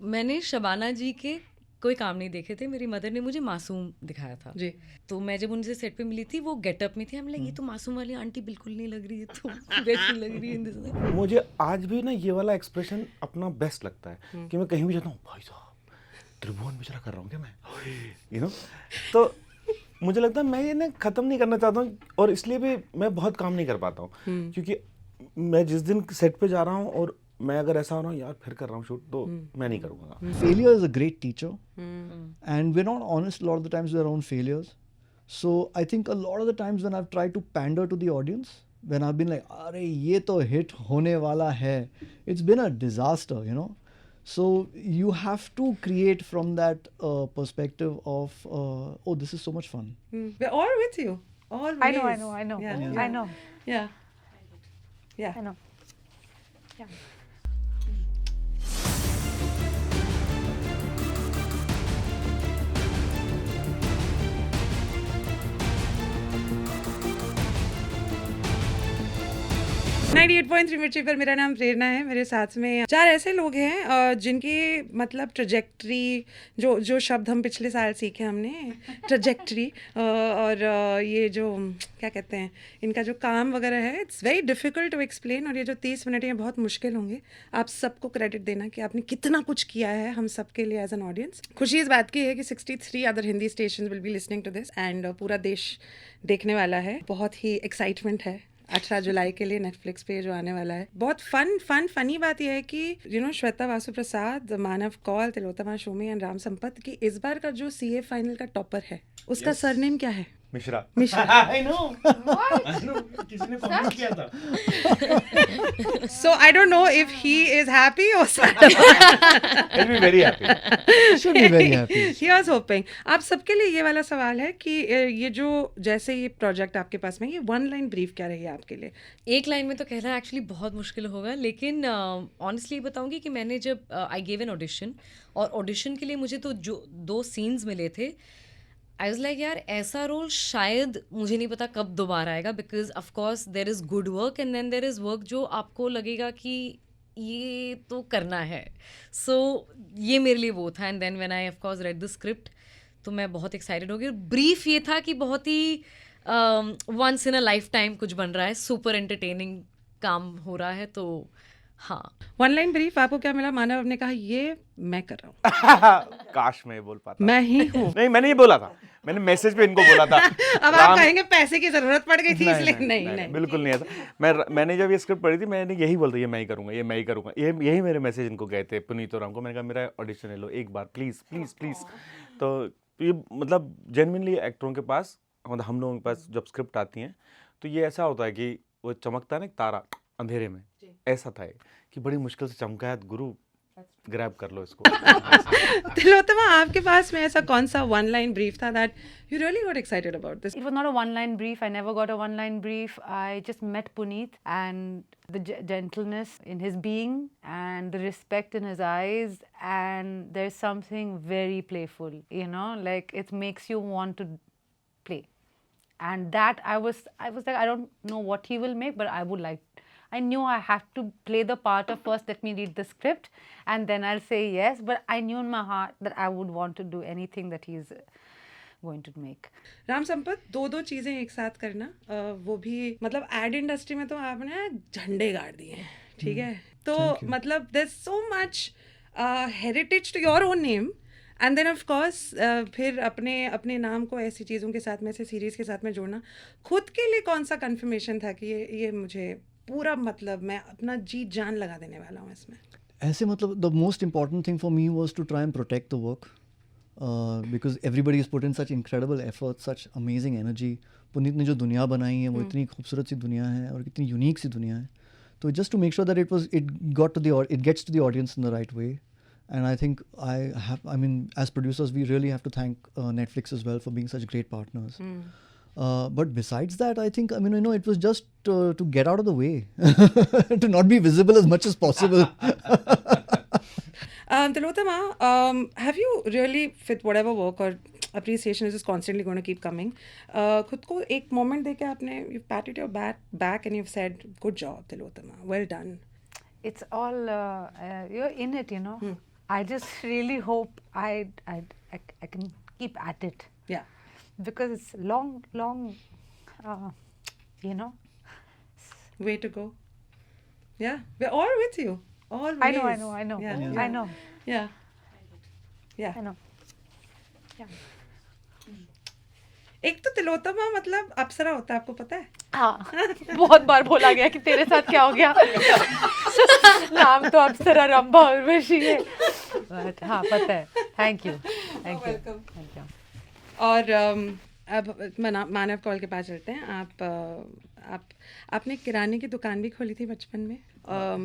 मैंने शबाना जी के कोई काम नहीं देखे थे, मेरी मदर ने मुझे मासूम दिखाया था जी। तो मैं जब उनसे सेट पे मिली थी वो गेटअप में थी, हम लगी ये तो मासूम वाली आंटी बिल्कुल नहीं लग रही है, तो वैसी लग रही है इन दिस। मुझे आज भी ना ये वाला एक्सप्रेशन अपना बेस्ट लगता है कि मैं कहीं भी जाता हूँ, भाई साहब त्रिभुवन बेचारा कर रहा हूँ क्या मैं, यू नो। तो मुझे लगता है मैं ये ना ख़त्म नहीं करना चाहता हूँ, और इसलिए भी मैं बहुत काम नहीं कर पाता हूँ, क्योंकि मैं जिस दिन सेट पे जा रहा हूँ और मैं अगर ऐसा हो रहा हूँ यार फिर कर रहा हूँ शूट, तो मैं नहीं करूँगा। Failure is a great teacher, and we're not honest a lot of the times with our own failures. So I think a lot of the times when I've tried to pander to the audience, when I've been like, "अरे ये तो hit होने वाला है," it's been a disaster, you know. So you have to create from that perspective of, oh, this is so much fun. We're all with you. Always. I know. Yeah. I know. Yeah. Yeah. I know. Yeah. Ninety 8.3 मिर्ची पर मेरा नाम प्रेरणा है। मेरे साथ में 4 ऐसे लोग हैं जिनकी मतलब ट्रजेक्ट्री, जो शब्द हम पिछले साल सीखे हमने, ट्रजेक्ट्री, और ये जो क्या कहते हैं, इनका जो काम वगैरह है, it's very difficult to explain. और ये जो 30 मिनट हैं बहुत मुश्किल होंगे। आप सबको क्रेडिट देना कि आपने कितना कुछ किया है हम सब के लिए एज एन ऑडियंस। खुशी इस बात की है कि 63 other Hindi station will be listening to this and पूरा देश देखने वाला है। बहुत ही एक्साइटमेंट है 18 जुलाई के लिए नेटफ्लिक्स पे जो आने वाला है। बहुत फनी बात यह है कि श्वेता वासु प्रसाद, मानव कौल, तिलोत्तमा शोमी एंड राम संपत की इस बार का जो सीए फाइनल का टॉपर है, उसका सरनेम क्या है? मिश्रा। I know. किसी ने कमेंट किया था। So I don't know if he is happy or sad. He'll be very happy. Should be very happy. He was hoping. आप सबके लिए ये वाला सवाल है कि ये जो जैसे ये प्रोजेक्ट आपके पास में, ये 1 लाइन ब्रीफ क्या रही है आपके लिए? एक लाइन में तो कहना एक्चुअली बहुत मुश्किल होगा, लेकिन ऑनेस्टली बताऊंगी कि मैंने जब आई गेव एन ऑडिशन, और ऑडिशन के लिए मुझे तो जो 2 सीन्स मिले थे, आई वाज लाइक यार ऐसा रोल शायद मुझे नहीं पता कब दोबारा आएगा, because of course there is good work and then there is work जो आपको लगेगा कि ये तो करना है। सो ये मेरे लिए वो था। And then when I of course read the script, तो मैं बहुत एक्साइटेड हो गई। ब्रीफ ये था कि बहुत ही once in a lifetime कुछ बन रहा है, सुपर एंटरटेनिंग काम हो रहा है। तो हाँ, 1 लाइन ब्रीफ आपको क्या मिला? मानव ने कहा ये मैं कर रहा हूँ। काश मैं बोल पाता। मैं ही हूँ। नहीं, मैंने ये बोला था, मैंने मैसेज पे इनको बोला था। अब आप कहेंगे पैसे की जरूरत पड़ गई थी इसलिए। नहीं, बिल्कुल नहीं ऐसा। मैंने जब ये स्क्रिप्ट पढ़ी थी, मैंने यही बोलता, ये मैं ही करूंगा, ये मैं ही करूंगा। यही मेरे मैसेज इनको गए थे, पुनीत और राम को। मैंने कहा मेरा ऑडिशन ले लो एक बार प्लीज प्लीज प्लीज। तो ये मतलब जेन्युइनली एक्टरों के पास, मतलब हम लोगों के पास जब स्क्रिप्ट आती हैं तो ये ऐसा होता है कि वो चमकता है ना एक तारा अंधेरे में, ऐसा था ये कि बड़ी मुश्किल से चमका है, गुरु ग्रैब कर लो इसको। तिलोत्तमा, आपके पास में ऐसा कौन सा 1 लाइन ब्रीफ था that you really got excited about this? It was not a one-line brief. I never got a one-line brief. I just met Puneet, and the gentleness in his being and the respect in his eyes, and there's something very playful, like it makes you want to play. And that I was like, I don't know what he will make, but I would like. I knew I have to play the part of first let me read the script and then I'll say yes, but I knew in my heart that I would want to do anything that he's going to make. Ram Sampath, 2 चीजें एक साथ करना, वो भी मतलब add industry में तो आपने झंडे गाड़ दिए हैं, ठीक है? तो मतलब there's so much heritage to your own name, and then of course फिर अपने नाम को ऐसी चीज़ों के साथ में, ऐसे सीरीज़ के साथ में जोड़ना, खुद के लिए कौन सा कंफर्मेशन था कि ये मुझे पूरा, मतलब मैं अपना जी जान लगा देने वाला हूँ इसमें? ऐसे मतलब the most important thing for me was to try and protect the work, because everybody has put in such incredible effort, such amazing energy. Puneet ने जो दुनिया बनाई है वो इतनी खूबसूरत सी दुनिया है और इतनी यूनिक सी दुनिया है, तो just to make sure that it gets to the audience in the right way. And I think as producers we really have to thank Netflix as well for being such great partners. But besides that, I think it was just to get out of the way, to not be visible as much as possible. Tilottama, have you really, with whatever work or appreciation is just constantly going to keep coming, खुद को एक moment देके आपने, you've patted your back and you've said good job Tilottama, well done? It's all you're in it, I just really hope I can keep at it Yeah. because it's long, uh, you know. Way to go. Yeah, we're all with you. Always. I know. Yeah. Yeah. I know. Yeah. Yeah. I know. Yeah. एक तो तिलोत्तमा मतलब अप्सरा होता है, आपको पता है? हाँ बहुत बार बोला गया कि तेरे साथ क्या हो गया नाम तो अप्सरा रंभा उर्वशी है बट हाँ पता है thank you Welcome. Thank you और अब मानव कौल के पास चलते हैं। आपने किराने की दुकान भी खोली थी बचपन में,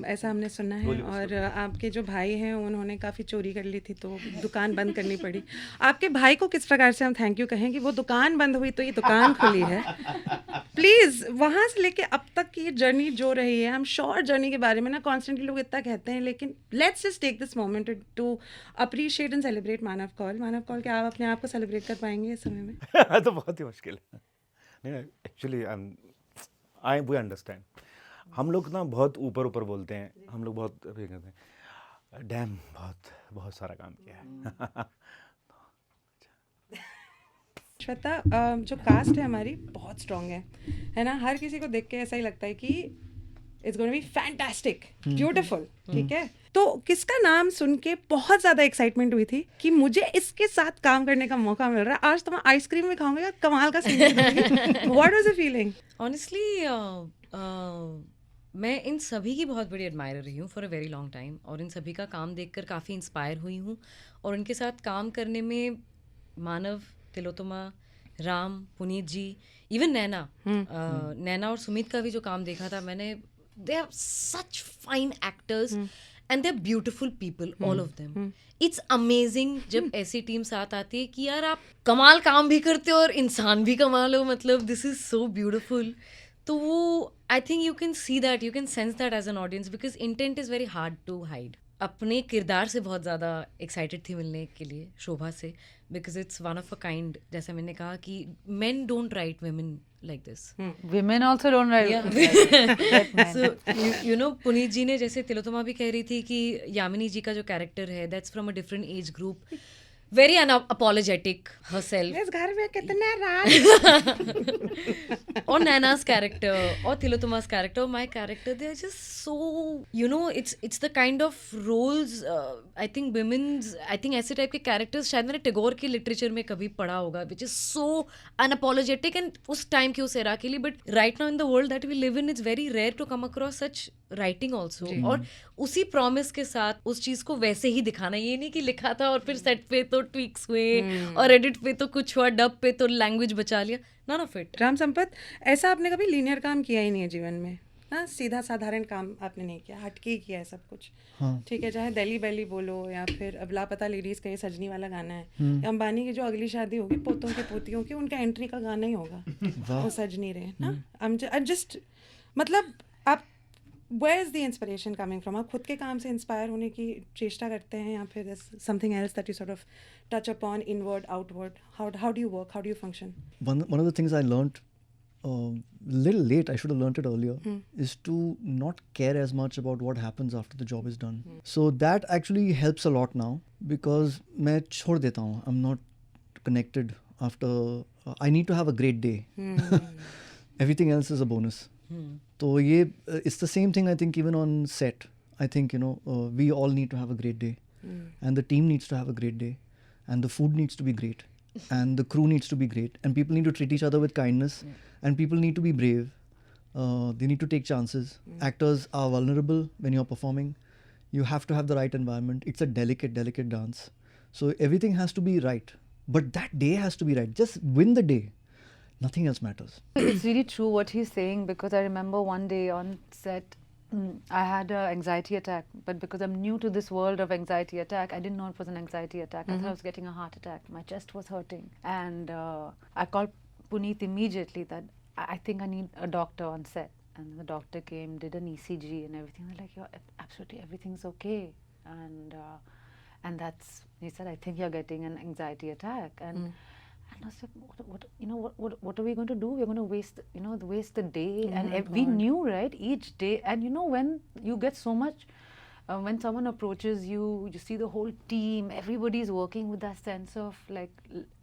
ऐसा हमने सुना है। और आपके जो भाई हैं उन्होंने काफ़ी चोरी कर ली थी तो दुकान बंद करनी पड़ी। आपके भाई को किस प्रकार से हम थैंक यू कहें कि वो दुकान बंद हुई तो ये दुकान खुली है? प्लीज़ वहाँ से लेके अब तक की ये जर्नी जो रही है, हम श्योर जर्नी के बारे में ना कॉन्स्टेंटली लोग इतना कहते हैं, लेकिन let's just take this moment to appreciate and celebrate Manav Kaul. Manav Kaul, क्या आप अपने आप को सेलिब्रेट कर पाएंगे इस समय में? तो बहुत ही मुश्किल है। नहीं, एक्चुअली आई वी अंडरस्टैंड। हम लोग ना बहुत ऊपर ऊपर बोलते हैं, हम लोग बहुत अभी कहते हैं डैम बहुत सारा काम किया है। श्वेता, जो कास्ट है हमारी बहुत स्ट्रांग है ना? हर किसी को देख के ऐसा ही लगता है कि it's going to be fantastic, beautiful, ठीक है? तो किसका नाम सुन के बहुत ज़्यादा एक्साइटमेंट हुई थी कि मुझे इसके साथ काम करने का मौका मिल रहा है, आज तो मैं आइसक्रीम भी खाऊंगी और कमाल का scene what was the feeling? Honestly मैं इन सभी की बहुत बड़ी एडमायर रही हूँ for a very long time, और इन सभी का काम देखकर काफ़ी इंस्पायर हुई हूँ। और उनके साथ काम करने में मानव, तिलोत्तमा, राम, पुनीत जी, इवन नैना और सुमित का भी जो काम देखा था मैंने, they are such fine actors and they are beautiful people, all of them. It's amazing जब ऐसी टीम साथ आती है कि यार आप कमाल काम भी करते हो और इंसान भी कमाल हो, मतलब दिस इज सो ब्यूटिफुल। तो वो I think you can see that, you can sense that as an audience, because intent is very hard to hide. अपने किरदार से बहुत ज़्यादा एक्साइटेड थी मिलने के लिए शोभा से, because it's one of a kind. जैसे मैंने कहा कि men don't write women like this. women also don't write Yeah. So you know, Puneet जी ने, जैसे तिलोत्तमा भी कह रही थी कि यामिनी जी का जो कैरेक्टर है that's from a different age group, very unapologetic herself. इस घर में कितना राज। और नैना's character और तिलोत्तमा's character, my character, they are just so, you know, it's the kind of roles I think ऐसे टाइप के characters शायद मैंने टैगोर के लिटरेचर में कभी पढ़ा होगा, which is so unapologetic and उस टाइम के उस एरा के लिए, but right now in the world that we live in, it's very rare to come across such writing also. और उसी प्रॉमिस के साथ उस चीज को वैसे ही दिखाना, ये नहीं कि लिखा था और फिर सेट पे तो ट्वीक्स हुए और एडिट पे तो कुछ हुआ, डब पे तो लैंग्वेज बचा लिया, none of it. Ram Sampat, ऐसा आपने कभी लीनियर काम किया ही नहीं है जीवन में ना? सीधा साधारण काम आपने नहीं किया, हटके ही किया है सब कुछ। हाँ। ठीक है, चाहे दिल्ली बैली बोलो या फिर अब लापता लेडीज का ये सजनी वाला गाना है, या अंबानी की जो अगली शादी होगी पोतों के पोतियों की, उनका एंट्री का गाना ही होगा वो सजनी रहे ना। आई जस्ट मतलब आप where is the inspiration coming from? आप खुद के काम से इंस्पायर होने की चेष्टा करते हैं या फिर something else that you sort of touch upon, inward, outward? How do you work? How do you function? One of the things I learned little late, I should have learned it earlier, is to not care as much about what happens after the job is done. So that actually helps a lot now because मैं छोड़ देता हूँ. I'm not connected after. I need to have a great day. Everything else is a bonus. तो ये it's the same thing I think even on set. I think we all need to have a great day, and the team needs to have a great day, and the food needs to be great, and the crew needs to be great, and people need to treat each other with kindness, and people need to be brave. They need to take chances. Actors are vulnerable when you're performing. You have to have the right environment. It's a delicate dance. So everything has to be right, but that day has to be right. Just win the day. Nothing else matters. It's really true what he's saying, because I remember one day on set, I had an anxiety attack, but because I'm new to this world of anxiety attack, I didn't know it was an anxiety attack. I thought I was getting a heart attack. My chest was hurting, and I called Puneet immediately that I think I need a doctor on set. And the doctor came, did an ECG and everything. They're like, "You're absolutely everything's okay," and that's, he said, "I think you're getting an anxiety attack." And I was like, what are we going to do? We're going to waste the day. And we knew, right, each day. And when you get so much when someone approaches you, you see the whole team, everybody's working with that sense of like,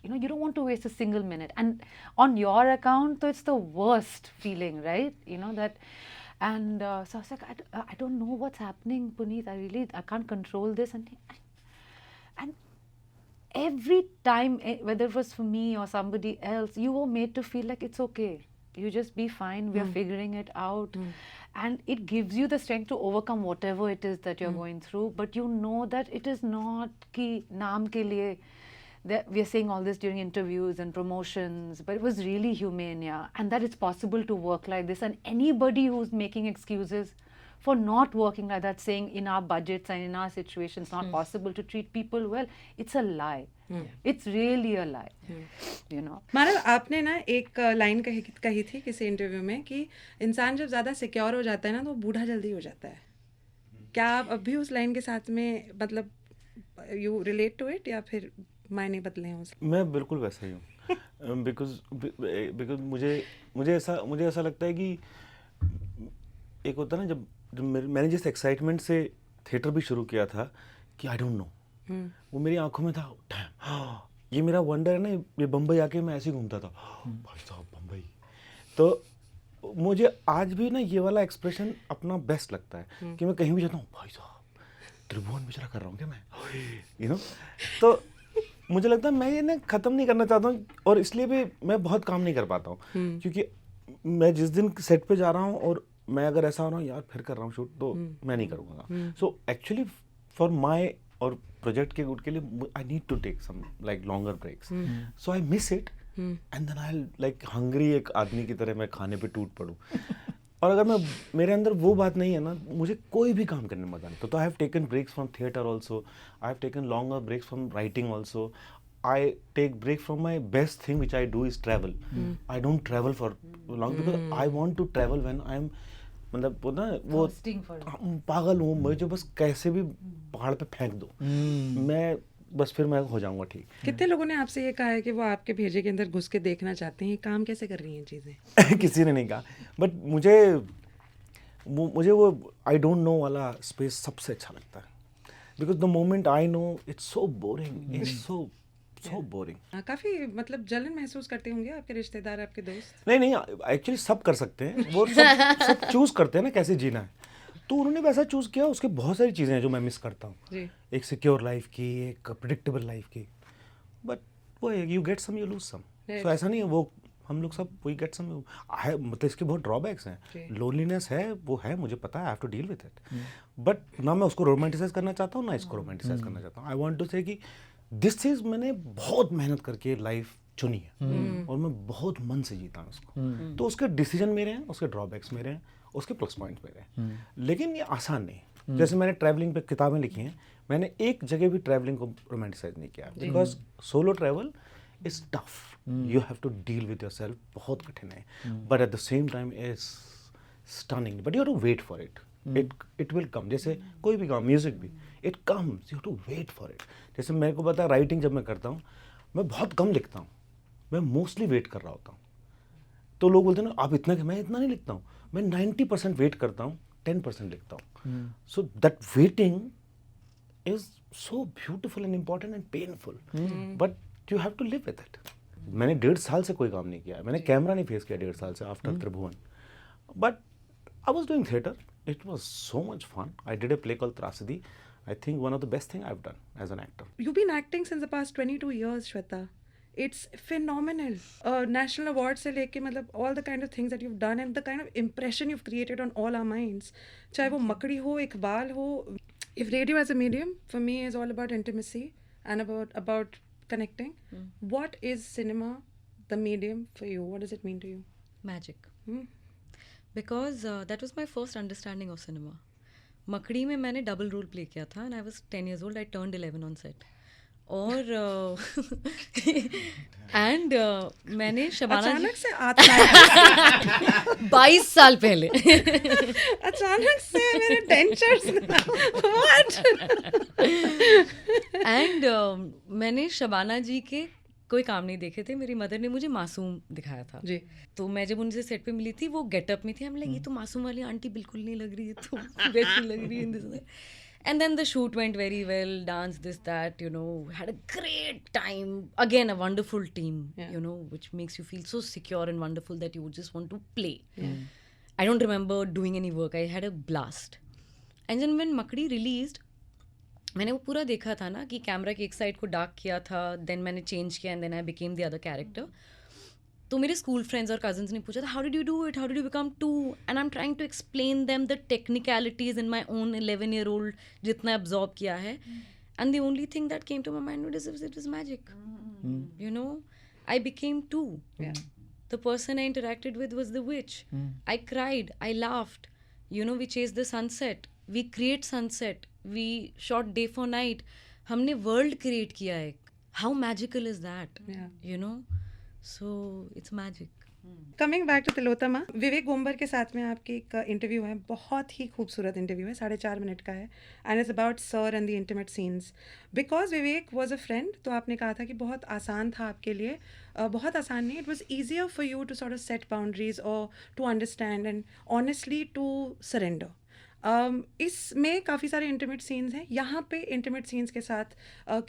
you don't want to waste a single minute. And on your account, so it's the worst feeling, right? That. And so I was like, I don't know what's happening, Puneet. I can't control this. And every time, whether it was for me or somebody else, you were made to feel like it's okay. You just be fine. We are figuring it out. And it gives you the strength to overcome whatever it is that you're going through. But you know that it is not ki naam ke liye. That we are saying all this during interviews and promotions, but it was really humane, yeah. And that it's possible to work like this. And anybody who's making excuses for not working like that, saying in our budgets and in our situation it's not possible to treat people well, it's a lie. It's really a lie. मानव, आपने ना एक line कही थी किसी interview में कि इंसान जब ज़्यादा सिक्योर हो जाता है ना तो वो बूढ़ा जल्दी हो जाता है. क्या आप अब भी उस लाइन के साथ में, मतलब यू रिलेट टू इट, या फिर मायने बदले हैं उसके? मैं बिल्कुल वैसा ही हूँ. बिकॉज मुझे ऐसा लगता है कि एक होता है ना, जब मैंने जिस एक्साइटमेंट से थिएटर भी शुरू किया था कि आई डोंट नो, वो मेरी आंखों में था. ये मेरा वंडर है ना, ये बम्बई आके मैं ऐसे ही घूमता था, भाई साहब बम्बई. तो मुझे आज भी ना ये वाला एक्सप्रेशन अपना बेस्ट लगता है कि मैं कहीं भी जाता हूँ, भाई साहब त्रिभुवन बिचरा कर रहा हूँ क्या मैं, तो मुझे लगता है मैं ये ना ख़त्म नहीं करना चाहता हूँ. और इसलिए भी मैं बहुत काम नहीं कर पाता हूँ, क्योंकि मैं जिस दिन सेट पे जा रहा हूँ और मैं अगर ऐसा हो रहा हूँ यार फिर कर रहा हूँ शूट, तो मैं नहीं करूँगा. सो एक्चुअली फॉर माई और प्रोजेक्ट के गुड के लिए I need to take some like longer breaks. So I miss it and then I like hungry एक आदमी की तरह मैं खाने पे टूट पड़ूँ. और अगर मेरे अंदर वो बात नहीं है ना, मुझे कोई भी काम करने में मजा नहीं. तो I have taken breaks from theatre also, I have taken longer breaks from writing also. I take break from my best thing which I do is travel. I don't travel for long because I want to travel when I'm, मतलब वो ना वो पागल हूँ मैं, जो बस कैसे भी पहाड़ पे फेंक दो मैं बस फिर मैं हो जाऊंगा ठीक. कितने लोगों ने आपसे ये कहा है कि वो आपके भेजे के अंदर घुस के देखना चाहते हैं काम कैसे कर रही हैं चीज़ें? किसी ने नहीं कहा, बट मुझे वो आई डोंट नो वाला स्पेस सबसे अच्छा लगता है. Because the moment I know it's so boring, it's so boring. काफी मतलब जलन महसूस करते होंगे आपके रिश्तेदार, आपके दोस्त? नहीं एक्चुअली सब कर सकते हैं, वो सब चूज करते हैं ना कैसे जीना है. तो उन्होंने वैसा चूज किया. उसके बहुत सारी चीज़ें हैं जो मैं मिस करता हूँ, एक सिक्योर लाइफ की, एक प्रिडिक्टेबल लाइफ की. बट वो you get some you lose some. So ऐसा नहीं है, वो हम लोग सब वी गेट सम. मतलब इसके बहुत ड्रॉबैक्स हैं. लोनलीनेस है, वो है, मुझे पता है, I have to deal with it. But ना मैं उसको रोमांटिसाइज करना चाहता हूँ ना इसको रोमांटिसाइज करना चाहता हूँ. आई वांट टू से कि दिस चीज़ मैंने बहुत मेहनत करके लाइफ चुनी है और मैं बहुत मन से जीता हूँ उसको. तो उसके डिसीजन मेरे हैं, उसके ड्रॉबैक्स मेरे हैं, उसके प्लस पॉइंट्स मेरे हैं. लेकिन ये आसान नहीं. जैसे मैंने ट्रैवलिंग पे किताबें लिखी हैं, मैंने एक जगह भी ट्रैवलिंग को रोमांटिसाइज नहीं किया. Because solo travel is tough, you have to deal with yourself. बहुत कठिन है, but at the same time is stunning. But you have to wait for it. It will come. जैसे कोई भी काम, म्यूजिक भी, it comes, you have to wait for it. जैसे मेरे को पता है राइटिंग जब मैं करता हूँ, मैं बहुत कम लिखता हूँ, मैं मोस्टली वेट कर रहा होता हूँ. तो लोग बोलते हैं ना आप इतना, मैं इतना नहीं लिखता हूँ, मैं 90% वेट करता हूँ, 10% लिखता हूँ. So that waiting is so beautiful and important and painful, but you have to live with it. मैंने 1.5 साल से कोई काम नहीं किया, मैंने कैमरा नहीं फेस किया 1.5 साल से after Tribhuvan. But I was doing theatre. It was so much fun. I did a play called Trasadi. I think one of the best thing I've done as an actor. You've been acting since the past 22 years, Shweta. It's phenomenal. National award से लेके मतलब all the kind of things that you've done and the kind of impression you've created on all our minds. चाहे वो मकड़ी हो, इकबाल हो. If radio as a medium for me is all about intimacy and about connecting. What is cinema, the medium for you? What does it mean to you? Magic. Because that was my first understanding of cinema. मकड़ी में मैंने double role play किया था, and I was 10 years old. I turned 11 on set. और and मैंने शबाना अचानक से आता 22 साल पहले अचानक से मेरे डेंचर्स व्हाट. एंड मैंने शबाना जी के कोई काम नहीं देखे थे. मेरी मदर ने मुझे मासूम दिखाया था जी. तो मैं जब उनसे सेट पे मिली थी, वो गेटअप में थी. हम लगे ये तो मासूम वाली आंटी बिल्कुल नहीं लग रही है, तो वैसी लग रही है. And then the shoot went very well, dance, this, that, had a great time. Again, a wonderful team, Yeah. which makes you feel so secure and wonderful that you would just want to play. I don't remember doing any work. I had a blast. And then when Makdi released, मैंने वो पूरा देखा था ना कि camera की एक side को डार्क किया था, देन मैंने चेंज किया and then I became the other character. तो मेरे स्कूल फ्रेंड्स और कजन्स ने पूछा था how did you do it, how did you become to, and I am trying to explain them the technicalities in my own 11-year-old जितना absorb किया है. And the only thing that came to my mind it was magic. I became to. Yeah. The person I interacted with was the witch. I cried, I laughed. We chased the sunset. We create sunset. We shot day for night. हमने world create किया है. How magical is that? Yeah. So it's magic. Coming back to Tilottama, Vivek Gomber के साथ में आपकी एक interview है, बहुत ही खूबसूरत इंटरव्यू है, 4.5 मिनट का है, and it's about sir and the intimate scenes. Because Vivek was a friend, तो आपने कहा था कि बहुत आसान था आपके लिए, बहुत आसान नहीं, it was easier for you to sort of set boundaries और to understand and honestly to surrender. इसमें काफ़ी सारे इंटीमेट सीन्स हैं. यहाँ पे इंटीमेट सीन्स के साथ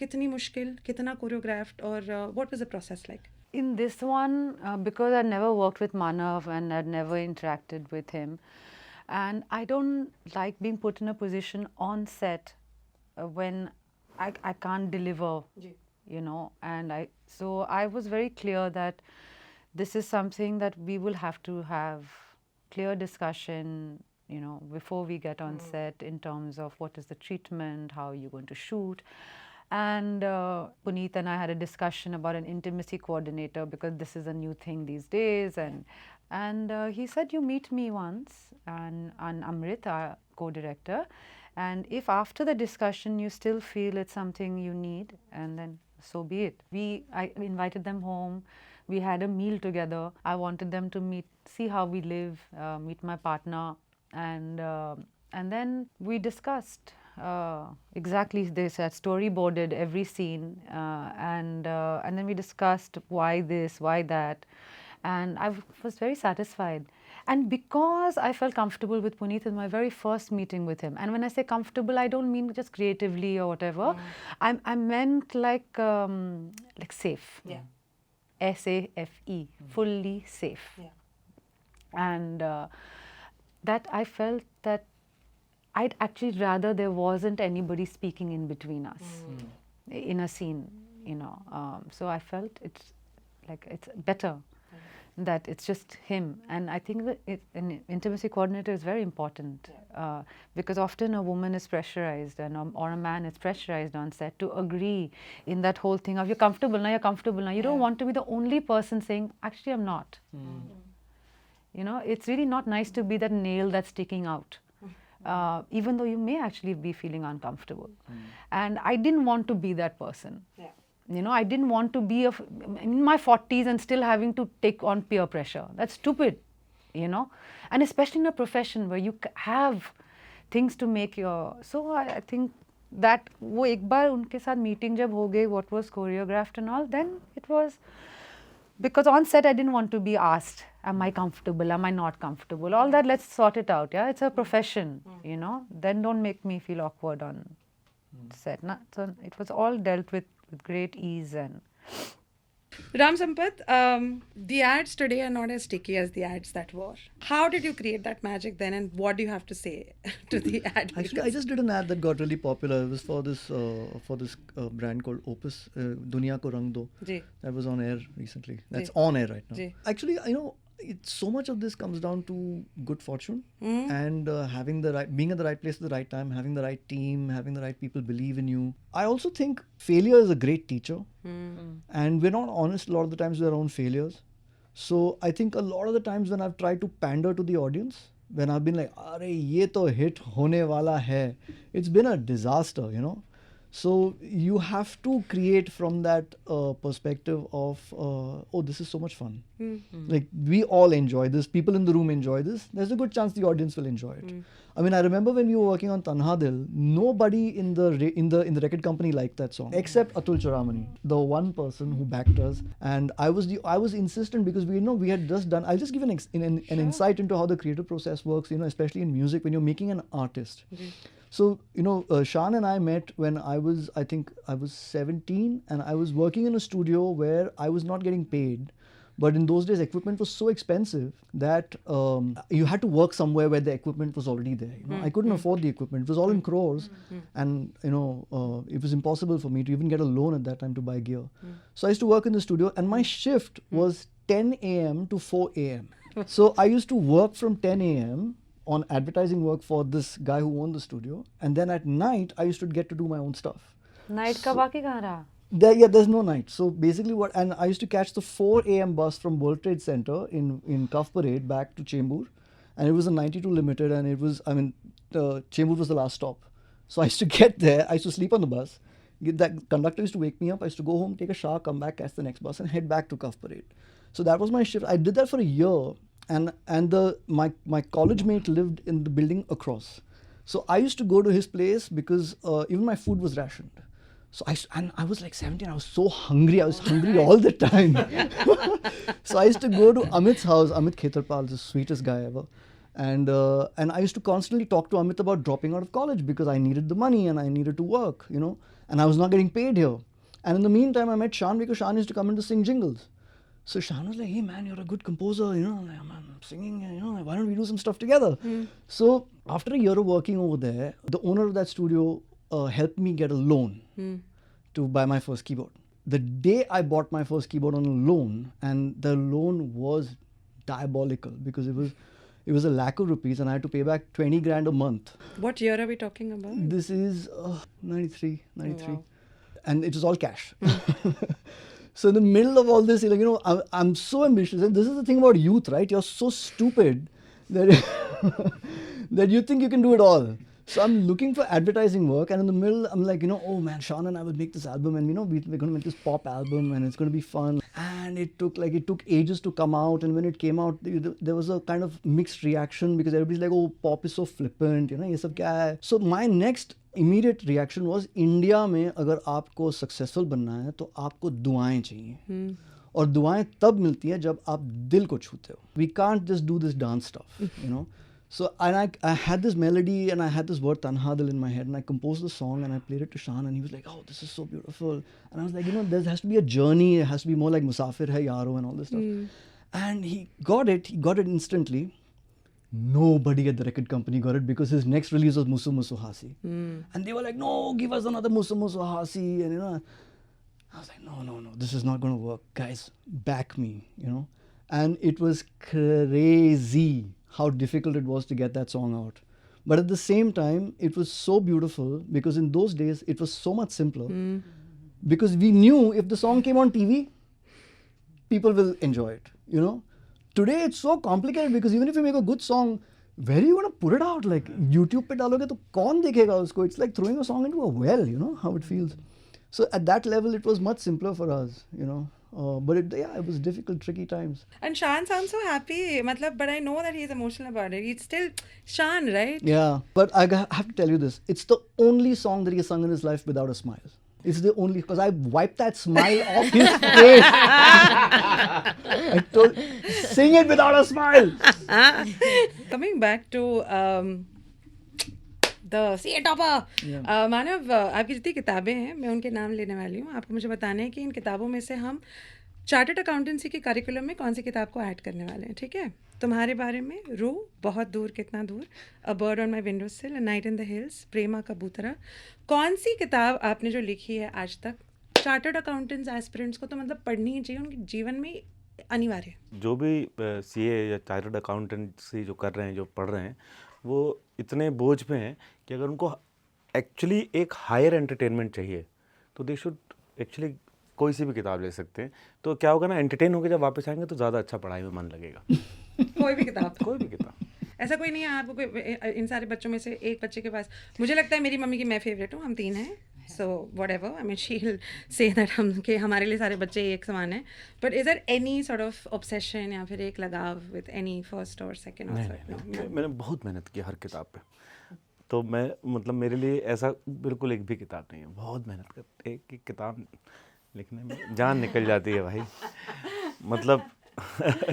कितनी मुश्किल, कितना कोरियोग्राफ्ड, और what was the process like? In this one, because I'd never worked with Manav and I'd never interacted with him, and I don't like being put in a position on set when I can't deliver, and so I was very clear that this is something that we will have to have clear discussion, before we get on set, in terms of what is the treatment, how you're going to shoot. And Puneet and I had a discussion about an intimacy coordinator, because this is a new thing these days, and he said, you meet me once, and Amrit, our co-director, and if after the discussion you still feel it's something you need, and then so be it. I invited them home. We had a meal together. I wanted them to see how we live, meet my partner, and then we discussed. Exactly this. I storyboarded every scene, and then we discussed why this, why that, and I was very satisfied. And because I felt comfortable with Puneet in my very first meeting with him, and when I say comfortable, I don't mean just creatively or whatever. I meant like safe. Yeah. SAFE, fully safe. Yeah. And that I felt that I'd actually rather there wasn't anybody speaking in between us in a scene, so I felt it's better that it's just him. And I think that an intimacy coordinator is very important, because often a woman is pressurized, or a man is pressurized on set to agree in that whole thing of you're comfortable now, you're comfortable now. You don't want to be the only person saying, actually I'm not. It's really not nice to be that nail that's sticking out. Even though you may actually be feeling uncomfortable. And I didn't want to be that person. Yeah. I didn't want to be in my 40s and still having to take on peer pressure. That's stupid, And especially in a profession where you have things to make So I think that वो एक बार उनके साथ meeting जब हो गई, what was choreographed and all, then it was... Because on set I didn't want to be asked, am I comfortable, am I not comfortable, all that, let's sort it out, it's a profession, then don't make me feel awkward on set. So it was all dealt with great ease. And Ram Sampath, the ads today are not as sticky as the ads that were. How did you create that magic then, and what do you have to say to the ad? Actually, I just did an ad that got really popular. It was for this brand called Opus, Duniya Ko Rang Do. Ji. That was on air recently. That's Ji. on air right now. Ji. Actually, so much of this comes down to good fortune and being at the right place at the right time, having the right team, having the right people believe in you. I also think failure is a great teacher, and we're not honest a lot of the times with our own failures. So I think a lot of the times when I've tried to pander to the audience, when I've been like, "Arey, ye to hit hone wala hai," it's been a disaster, So you have to create from that perspective of, oh, this is so much fun. Like, we all enjoy this. People in the room enjoy this. There's a good chance the audience will enjoy it. I mean, I remember when we were working on Tanha Dil, nobody in the record company liked that song except Atul Choramani, the one person who backed us. And I was insistent because we had just done. I'll just give an insight into how the creative process works. Especially in music when you're making an artist. So, Shan and I met when I think I was 17, and I was working in a studio where I was not getting paid. But in those days, equipment was so expensive that you had to work somewhere where the equipment was already there. I couldn't afford the equipment; it was all in crores, and it was impossible for me to even get a loan at that time to buy gear. So I used to work in the studio, and my shift was 10 a.m. to 4 a.m. So I used to work from 10 a.m. on advertising work for this guy who owned the studio, and then at night I used to get to do my own stuff. Night का बाकी कहाँ रहा? There's no night. So basically, and I used to catch the 4 a.m. bus from World Trade Center in Cuff Parade back to Chembur, and it was a 92 limited, and it was, Chembur was the last stop. So I used to get there, I used to sleep on the bus. That conductor used to wake me up. I used to go home, take a shower, come back, catch the next bus, and head back to Cuff Parade. So that was my shift. I did that for a year, and my college mate lived in the building across. So I used to go to his place because even my food was rationed. So I was like 17. I was so hungry. I was hungry all the time. So I used to go to Amit's house. Amit Khetarpal, the sweetest guy ever. And I used to constantly talk to Amit about dropping out of college because I needed the money and I needed to work, and I was not getting paid here. And in the meantime, I met Shan because Shan used to come in to sing jingles. So Shan was like, "Hey man, you're a good composer, I'm singing, why don't we do some stuff together?" So after a year of working over there, the owner of that studio helped me get a loan to buy my first keyboard. The day I bought my first keyboard on a loan, and the loan was diabolical because it was a lakh of rupees, and I had to pay back 20 grand a month. What year are we talking about? This is 93. wow. And it was all cash. So in the middle of all this, I'm so ambitious, and this is the thing about youth, right? You're so stupid that that you think you can do it all. So I'm looking for advertising work, and in the middle, I'm like, oh man, Shan and I will make this album, and we're going to make this pop album, and it's going to be fun. And it took ages to come out, and when it came out, there was a kind of mixed reaction because everybody's like, oh, pop is so flippant, ये सब क्या है? So my next immediate reaction was, India में अगर आपको successful बनना है तो आपको दुआएं चाहिए, और दुआएं तब मिलती हैं जब आप दिल को छूते हो. We can't just do this dance stuff, So and I had this melody and I had this word Tanhadil in my head, and I composed the song and I played it to Shan, and he was like, "Oh, this is so beautiful." And I was like, there has to be a journey. It has to be more like Musafir Hai Yaro and all this stuff. And he got it. He got it instantly. Nobody at the record company got it because his next release was Musu Musu Hasi. And they were like, "No, give us another Musu Musu Hasi." And I was like, no, this is not going to work. Guys, back me, And it was crazy how difficult it was to get that song out. But at the same time, it was so beautiful because in those days, it was so much simpler. Because we knew if the song came on TV, people will enjoy it, Today, it's so complicated because even if you make a good song, where are you going to put it out? Like, YouTube pe daloge to kaun dekhega usko? It's like throwing a song into a well, how it feels. So at that level, it was much simpler for us, But it was difficult, tricky times. And Shan sounds so happy. But I know that he's emotional about it. He's still Shan, right? Yeah, but I have to tell you this. It's the only song that he has sung in his life without a smile. It's the only, because I wiped that smile off his face. I told, sing it without a smile. Coming back to the CA Topper. मानव, आपकी जितनी किताबें हैं, मैं उनके नाम लेने वाली हूँ. आपको मुझे बताना है कि इन किताबों में से हम चार्टर्ड अकाउंटेंसी के करिकुलम में कौन सी किताब को ऐड करने वाले हैं, ठीक है? तुम्हारे बारे में, रू, बहुत दूर कितना दूर, a bird on my window sill, a night in the hills, Prema Kabootara. कौन सी किताब आपने जो लिखी है आज तक, चार्टर्ड अकाउंटेंट्स एस्पिरेंट्स को तो पढ़नी ही चाहिए, उनके जीवन में अनिवार्य. जो भी सीए या चार्टर्ड अकाउंटेंसी जो कर रहे हैं, जो पढ़ रहे हैं, वो इतने बोझ पे हैं कि अगर उनको एक्चुअली एक हायर एंटरटेनमेंट चाहिए तो दे शुड एक्चुअली कोई सी भी किताब ले सकते हैं. तो क्या होगा ना, एंटरटेन होकर जब वापस आएंगे तो ज़्यादा अच्छा पढ़ाई में मन लगेगा. कोई भी किताब. ऐसा कोई नहीं है आपको, इन सारे बच्चों में से एक बच्चे के पास, मुझे लगता है मेरी मम्मी की मैं फेवरेट हूँ, हम 3 हैं, so whatever, I mean she will say that हमारे लिए सारे बच्चे एक समान हैं. But is there any sort of obsession या फिर एक लगाव विद एनी फर्स्ट और सेकंड ऑथर? मैंने बहुत मेहनत की हर किताब पे, तो मैं मेरे लिए ऐसा बिल्कुल एक भी किताब नहीं है. बहुत मेहनत कर एक किताब लिखने में जान निकल जाती है भाई.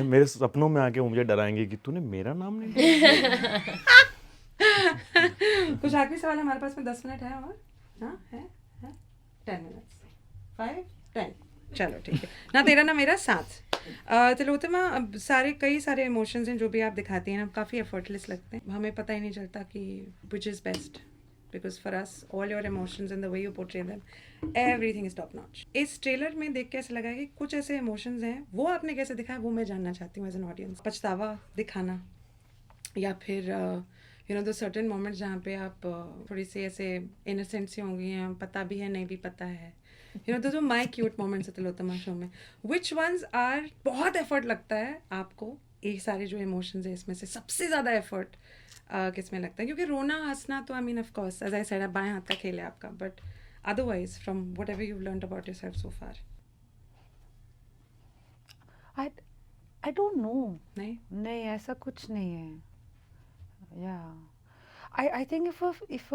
मेरे सपनों में आके वो मुझे डराएंगे कि तूने मेरा नाम नहीं लिया. कुछ आखिरी सवाल हमारे पास में 10 मिनट है और हाँ है 10 मिनट्स 5 10 चलो ठीक है ना तेरा ना मेरा साथ तिलोत्तमा अब कई सारे इमोशंस हैं जो भी आप दिखाती हैं ना काफ़ी एफर्टलेस लगते हैं हमें पता ही नहीं चलता कि which is best because for us all your emotions and the way you portray them everything is top notch इस ट्रेलर में देख के ऐसा लगा कि कुछ ऐसे इमोशंस हैं वो आपने कैसे दिखाया वो मैं जानना चाहती हूँ एज एन ऑडियंस पछतावा दिखाना या फिर you know the certain moments जहाँ पे आप थोड़ी सी ऐसे इनोसेंट सी होंगी हैं पता भी है नहीं भी पता है यू नो तो जो माई क्यूट मोमेंट्स है तिलोत्तमा शो में विच वंस आर बहुत एफर्ट लगता है आपको ये सारे जो इमोशंस है इसमें से सबसे ज़्यादा एफर्ट किस में लगता है क्योंकि रोना हंसना तो I mean of course as I said बाएं हाथ का खेल है आपका but otherwise from whatever you learn about yourself so far I don't know. नहीं नहीं ऐसा कुछ नहीं है. Yeah. I think if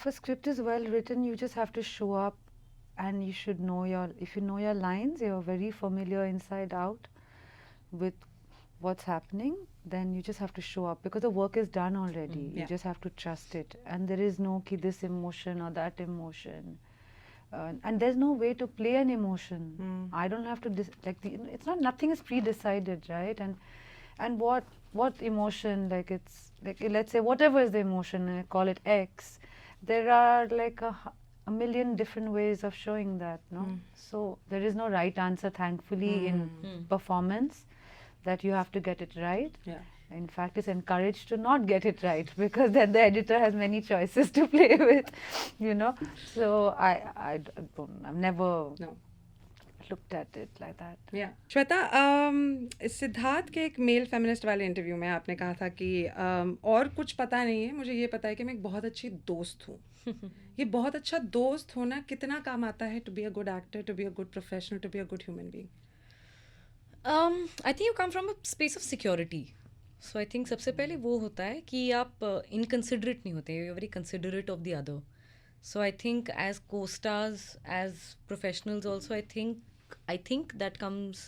a script is well written, you just have to show up, and you should know if you know your lines, you're very familiar inside out with what's happening. Then you just have to show up because the work is done already. You yeah. just have to trust it, and there is no ki this emotion or that emotion. And there's no way to play an emotion. I don't have to it's not nothing is pre-decided, right? And what emotion, like it's like let's say whatever is the emotion, I call it X. There are like a million different ways of showing that, no? So there is no right answer, thankfully, in performance, that you have to get it right. Yeah. In fact, it's encouraged to not get it right because then the editor has many choices to play with, you know. So I've never No. looked at it like that. या श्वेता सिद्धार्थ के एक mail feminist वाले interview में आपने कहा था कि और कुछ पता नहीं है मुझे ये पता है कि मैं एक बहुत अच्छी दोस्त हूँ ये बहुत अच्छा दोस्त होना कितना काम आता है to be a good actor to be a good professional to be a good human being I think you come from a space of security. So I think सबसे पहले वो होता है कि आप inconsiderate नहीं होते. You're very considerate of the other. So I think as co-stars, as professionals also, I think that comes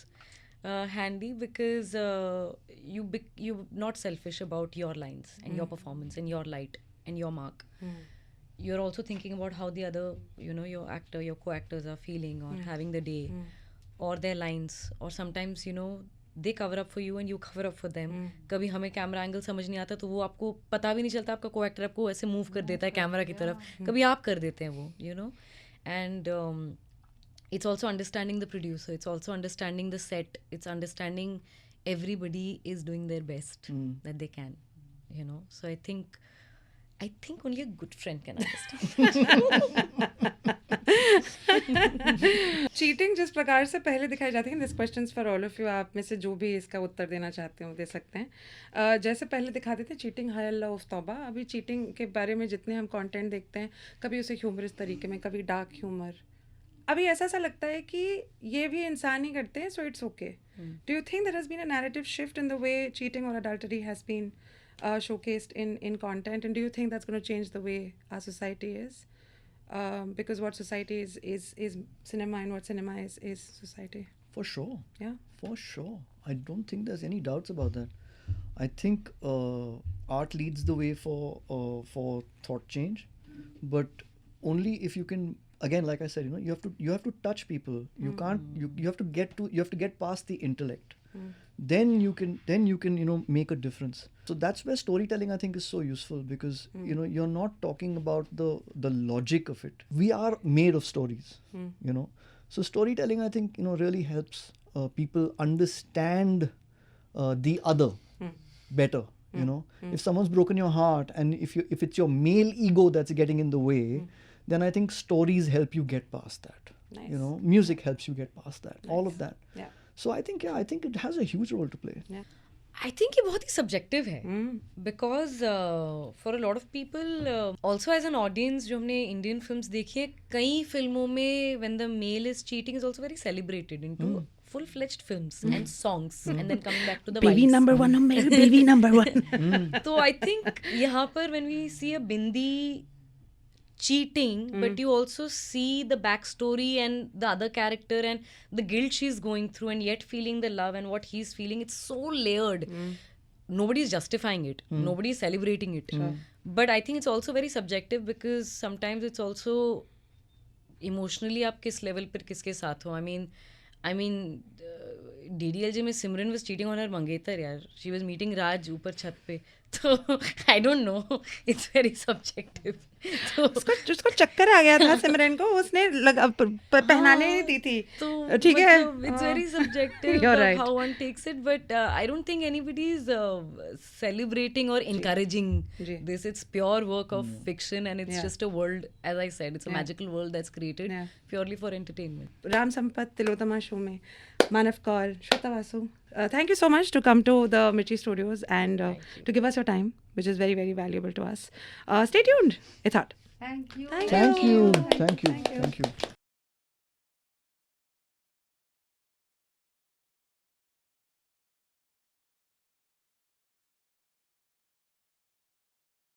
handy because you're not selfish about your lines and your performance and your light and your mark. You're also thinking about how the other, you know, your co-actors are feeling or having the day. Or their lines, or sometimes you know they cover up for you and you cover up for them. कभी हमें camera angle समझ नहीं आता तो वो आपको पता भी नहीं चलता आपका को एक्टर आपको ऐसे मूव कर देता है कैमरा की तरफ कभी आप कर देते हैं वो you know. And it's also understanding the producer, it's also understanding the set, it's understanding everybody is doing their best that they can, you know. So I think only a good friend can understand. Cheating जिस प्रकार से पहले दिखाई जाती है this questions for all of you आप में से जो भी इसका उत्तर देना चाहते हो दे सकते हैं जैसे पहले दिखाते थे चीटिंग हाय अल्लाह उफ तौबा अभी चीटिंग के बारे में जितने हम कंटेंट देखते हैं कभी उसे ह्यूमरस तरीके में कभी डार्क ह्यूमर अभी ऐसा लगता है कि ये भी इंसान ही करते हैं so it's okay do you think there has been a narrative shift in the way cheating और adultery has been showcased in content and do you think that's going to change the way our society is because what society is cinema and what cinema is society For sure. yeah For sure. I don't think there's any doubts about that. I think art leads the way for thought change, but only if you can. Again, like I said, you know, you have to touch people. You can't. You have to get past the intellect. Then you can you know make a difference. So that's where storytelling I think is so useful because you know you're not talking about the logic of it. We are made of stories. You know. So storytelling I think you know really helps people understand the other better. You know, if someone's broken your heart and if it's your male ego that's getting in the way, then I think stories help you get past that. Nice. You know, music helps you get past that. All of that. yeah So I think it has a huge role to play. I think ये बहुत ही subjective है because for a lot of people also as an audience जो हमने Indian films देखी है कई फिल्मों में when the male is cheating is also very celebrated into full-fledged films and songs and then coming back to the baby vibes. number one baby number one तो I think यहाँ पर when we see a Bindi cheating but you also see the backstory and the other character and the guilt she's going through and yet feeling the love and what he's feeling it's so layered. Nobody's justifying it, nobody's celebrating it, But I think it's also very subjective because sometimes it's also emotionally आप किस level पर किसके साथ हो. I mean, DDLJ में सिमरन was cheating on her मंगेतर यार. She was meeting Raj ऊपर छत पे. तो I don't know. It's very subjective. तो उसको चक्कर आ गया था सिमरन को, उसने पहनाने नहीं दी थी. तो ठीक है. मतलब it's very subjective You're of right. how one takes it, but I don't think anybody is celebrating or encouraging जी. this. It's pure work of fiction, and it's Yeah. just a world, as I said, it's a Yeah. magical world that's created Yeah. purely for entertainment. Ram Sampat Tilottama Shome में Manav Kaur, Shweta Vasu, thank you so much to come to the Mirchi Studios and to give us your time, which is very, very valuable to us. Stay tuned. It's hot. Thank you. Thank Thank you. Thank you. Thank you.